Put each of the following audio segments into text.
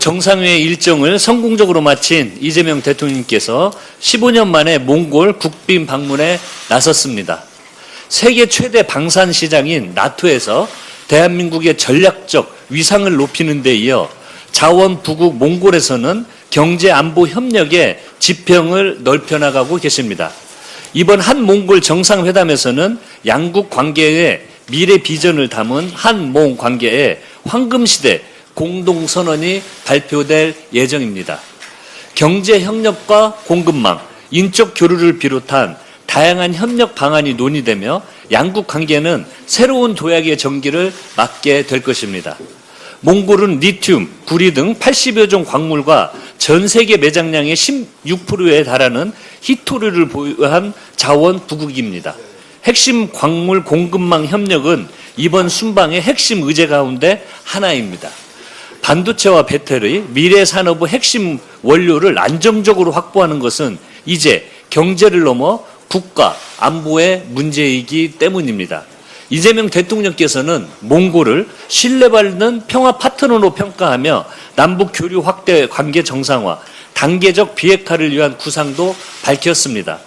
정상회의 일정을 성공적으로 마친 이재명 대통령께서 15년 만에 몽골 국빈 방문에 나섰습니다. 세계 최대 방산 시장인 나토에서 대한민국의 전략적 위상을 높이는 데 이어 자원부국 몽골에서는 경제 안보 협력의 지평을 넓혀나가고 계십니다. 이번 한몽골 정상회담에서는 양국 관계의 미래 비전을 담은 한몽 관계의 황금시대 공동선언이 발표될 예정입니다. 경제 협력과 공급망, 인적 교류를 비롯한 다양한 협력 방안이 논의되며 양국 관계는 새로운 도약의 전기를 맞게 될 것입니다. 몽골은 리튬, 구리 등 80여 종 광물과 전 세계 매장량의 16%에 달하는 희토류를 보유한 자원 부국입니다. 핵심 광물 공급망 협력은 이번 순방의 핵심 의제 가운데 하나입니다. 반도체와 배터리, 미래 산업의 핵심 원료를 안정적으로 확보하는 것은 이제 경제를 넘어 국가 안보의 문제이기 때문입니다. 이재명 대통령께서는 몽골을 신뢰받는 평화 파트너로 평가하며 남북 교류 확대 관계 정상화, 단계적 비핵화를 위한 구상도 밝혔습니다.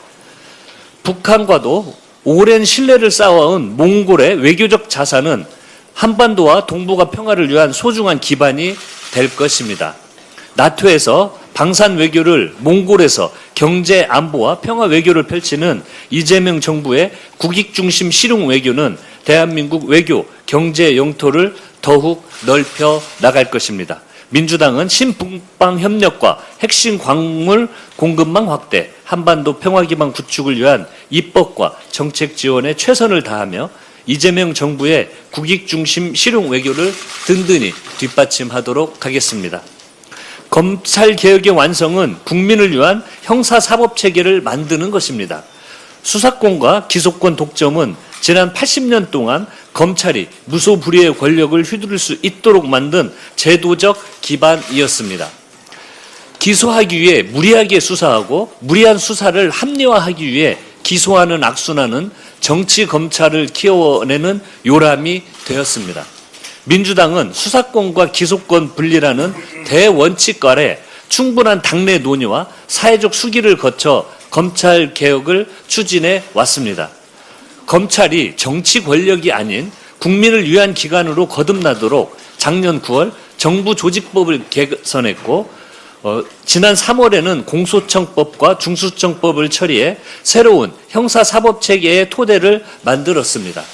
북한과도 오랜 신뢰를 쌓아온 몽골의 외교적 자산은 한반도와 동북아 평화를 위한 소중한 기반이 될 것입니다. 나토에서 방산 외교를 몽골에서 경제 안보와 평화 외교를 펼치는 이재명 정부의 국익 중심 실용 외교는 대한민국 외교, 경제 영토를 더욱 넓혀 나갈 것입니다. 민주당은 신북방 협력과 핵심 광물 공급망 확대, 한반도 평화 기반 구축을 위한 입법과 정책 지원에 최선을 다하며 이재명 정부의 국익 중심 실용 외교를 든든히 뒷받침하도록 하겠습니다. 검찰개혁의 완성은 국민을 위한 형사사법체계를 만드는 것입니다. 수사권과 기소권 독점은 지난 80년 동안 검찰이 무소불위의 권력을 휘두를 수 있도록 만든 제도적 기반이었습니다. 기소하기 위해 무리하게 수사하고 무리한 수사를 합리화하기 위해 기소하는 악순환은 정치 검찰을 키워내는 요람이 되었습니다. 민주당은 수사권과 기소권 분리라는 대원칙 아래 충분한 당내 논의와 사회적 수기를 거쳐 검찰 개혁을 추진해 왔습니다. 검찰이 정치 권력이 아닌 국민을 위한 기관으로 거듭나도록 작년 9월 정부 조직법을 개선했고 지난 3월에는 공소청법과 중수청법을 처리해 새로운 형사사법체계의 토대를 만들었습니다.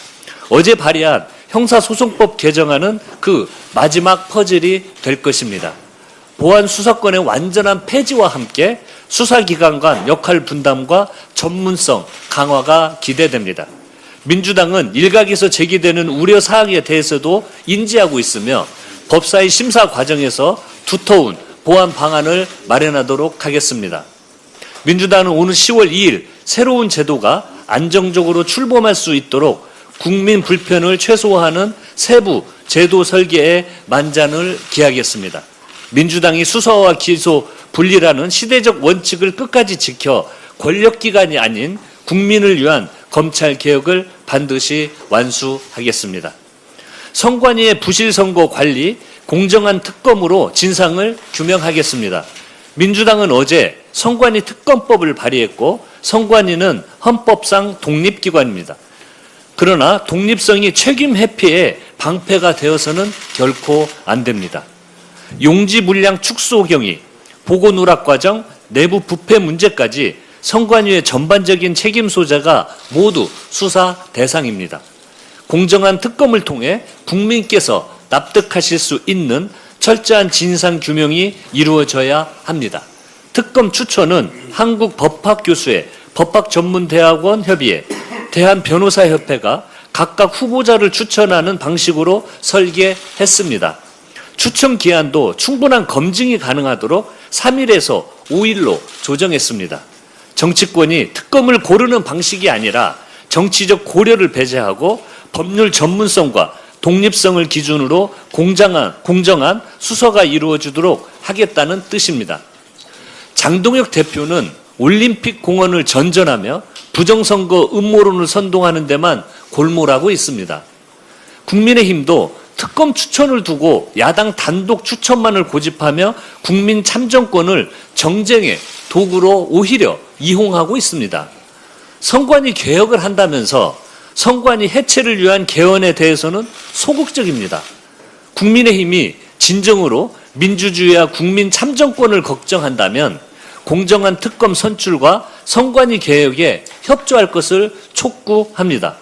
어제 발의한 형사소송법 개정안은 그 마지막 퍼즐이 될 것입니다. 보안수사권의 완전한 폐지와 함께 수사기관 간 역할 분담과 전문성 강화가 기대됩니다. 민주당은 일각에서 제기되는 우려사항에 대해서도 인지하고 있으며 법사위 심사 과정에서 두터운 보완 방안을 마련하도록 하겠습니다. 민주당은 오는 10월 2일 새로운 제도가 안정적으로 출범할 수 있도록 국민 불편을 최소화하는 세부 제도 설계에 만전을 기하겠습니다. 민주당이 수사와 기소 분리라는 시대적 원칙을 끝까지 지켜 권력기관이 아닌 국민을 위한 검찰 개혁을 반드시 완수하겠습니다. 선관위의 부실선거 관리, 공정한 특검으로 진상을 규명하겠습니다. 민주당은 어제 선관위 특검법을 발의했고 선관위는 헌법상 독립기관입니다. 그러나 독립성이 책임 회피에 방패가 되어서는 결코 안 됩니다. 용지 물량 축소 경위, 보고 누락 과정, 내부 부패 문제까지 선관위의 전반적인 책임 소재가 모두 수사 대상입니다. 공정한 특검을 통해 국민께서 납득하실 수 있는 철저한 진상 규명이 이루어져야 합니다. 특검 추천은 한국법학교수회, 법학전문대학원 협의회, 대한변호사협회가 각각 후보자를 추천하는 방식으로 설계했습니다. 추천 기한도 충분한 검증이 가능하도록 3일에서 5일로 조정했습니다. 정치권이 특검을 고르는 방식이 아니라 정치적 고려를 배제하고 법률 전문성과 독립성을 기준으로 공정한 수사가 이루어지도록 하겠다는 뜻입니다. 장동혁 대표는 올림픽 공헌을 전전하며 부정선거 음모론을 선동하는 데만 골몰하고 있습니다. 국민의힘도 특검 추천을 두고 야당 단독 추천만을 고집하며 국민 참정권을 정쟁의 도구로 오히려 이용하고 있습니다. 선관위 개혁을 한다면서 선관위 해체를 위한 개헌에 대해서는 소극적입니다. 국민의힘이 진정으로 민주주의와 국민 참정권을 걱정한다면 공정한 특검 선출과 선관위 개혁에 협조할 것을 촉구합니다.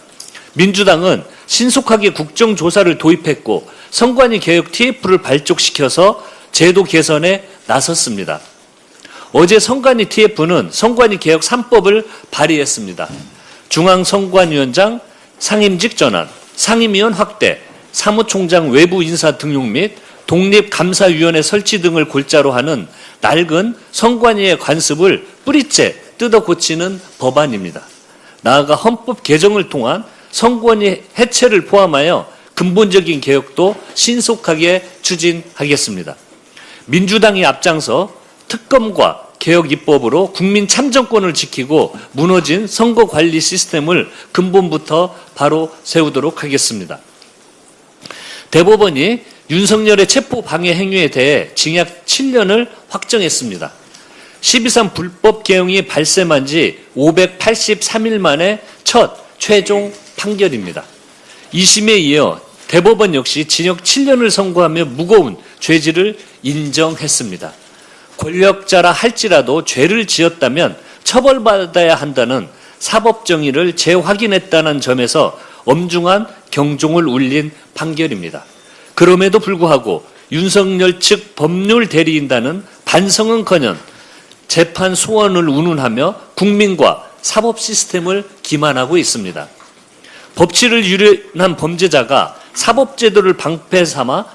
민주당은 신속하게 국정조사를 도입했고 선관위 개혁 TF를 발족시켜서 제도 개선에 나섰습니다. 어제 선관위 TF는 선관위 개혁 3법을 발의했습니다. 중앙선관위원장 상임직 전환, 상임위원 확대, 사무총장 외부 인사 등용 및 독립감사위원회 설치 등을 골자로 하는 낡은 선관위의 관습을 뿌리째 뜯어 고치는 법안입니다. 나아가 헌법 개정을 통한 선관위 해체를 포함하여 근본적인 개혁도 신속하게 추진하겠습니다. 민주당이 앞장서 특검과 개혁 입법으로 국민 참정권을 지키고 무너진 선거관리 시스템을 근본부터 바로 세우도록 하겠습니다. 대법원이 윤석열의 체포 방해 행위에 대해 징역 7년을 확정했습니다. 12.3 불법 개혁이 발생한 지 583일 만에 첫 최종 판결입니다. 2심에 이어 대법원 역시 징역 7년을 선고하며 무거운 죄질을 인정했습니다. 권력자라 할지라도 죄를 지었다면 처벌받아야 한다는 사법 정의를 재확인했다는 점에서 엄중한 경종을 울린 판결입니다. 그럼에도 불구하고 윤석열 측 법률 대리인단은 반성은커녕 재판 소원을 운운하며 국민과 사법 시스템을 기만하고 있습니다. 법치를 유린한 범죄자가 사법제도를 방패 삼아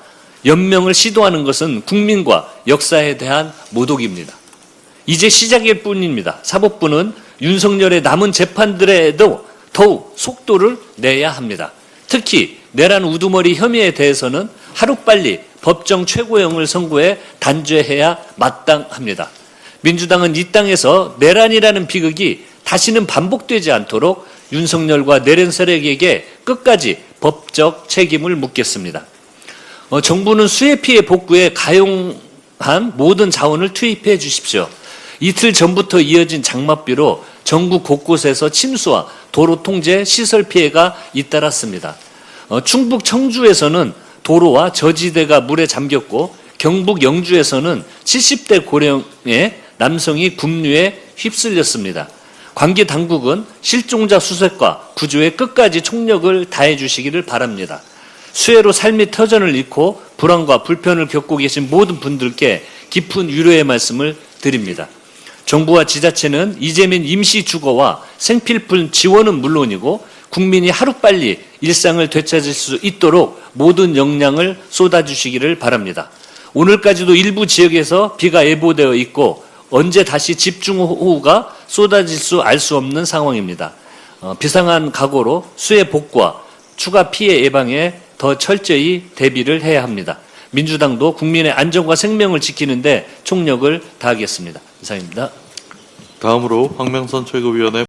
연명을 시도하는 것은 국민과 역사에 대한 모독입니다. 이제 시작일 뿐입니다. 사법부는 윤석열의 남은 재판들에도 더욱 속도를 내야 합니다. 특히 내란 우두머리 혐의에 대해서는 하루빨리 법정 최고형을 선고해 단죄해야 마땅합니다. 민주당은 이 땅에서 내란이라는 비극이 다시는 반복되지 않도록 윤석열과 내란 세력에게 끝까지 법적 책임을 묻겠습니다. 정부는 수해 피해 복구에 가용한 모든 자원을 투입해 주십시오. 이틀 전부터 이어진 장맛비로 전국 곳곳에서 침수와 도로 통제, 시설 피해가 잇따랐습니다. 충북 청주에서는 도로와 저지대가 물에 잠겼고 경북 영주에서는 70대 고령의 남성이 급류에 휩쓸렸습니다. 관계 당국은 실종자 수색과 구조에 끝까지 총력을 다해 주시기를 바랍니다. 수해로 삶의 터전을 잃고 불안과 불편을 겪고 계신 모든 분들께 깊은 위로의 말씀을 드립니다. 정부와 지자체는 이재민 임시 주거와 생필품 지원은 물론이고 국민이 하루빨리 일상을 되찾을 수 있도록 모든 역량을 쏟아주시기를 바랍니다. 오늘까지도 일부 지역에서 비가 예보되어 있고 언제 다시 집중호우가 쏟아질 수 알 수 없는 상황입니다. 비상한 각오로 수해 복구와 추가 피해 예방에 더 철저히 대비를 해야 합니다. 민주당도 국민의 안전과 생명을 지키는 데 총력을 다하겠습니다. 이상입니다. 다음으로 황명선 최고위원의